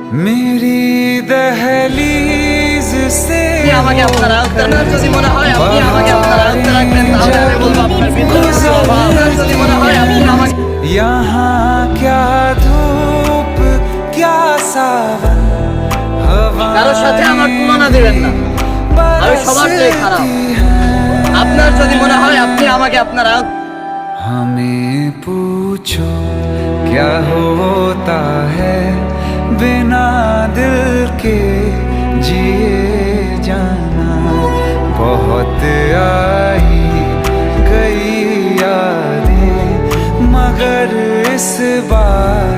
मेरी दहलीज से আমাকে আপনারা আপনার যদি মনে হয় আপনি আমাকে আপনারা রাখবেন তাহলে আমি বলবো আপনার ভিতরে স্বভাব আপনার যদি মনে হয় আপনি আমাকে यहाँ क्या धूप क्या सावन हवा কারোর সাথে আমার তুলনা দিবেন না আমি সবার চেয়ে খারাপ আপনার যদি মনে হয় আপনি আমাকে আপনারা हमें पूछो क्या होता है बिना दिल के जिए जाना बहुत आई गई यादें मगर इस बार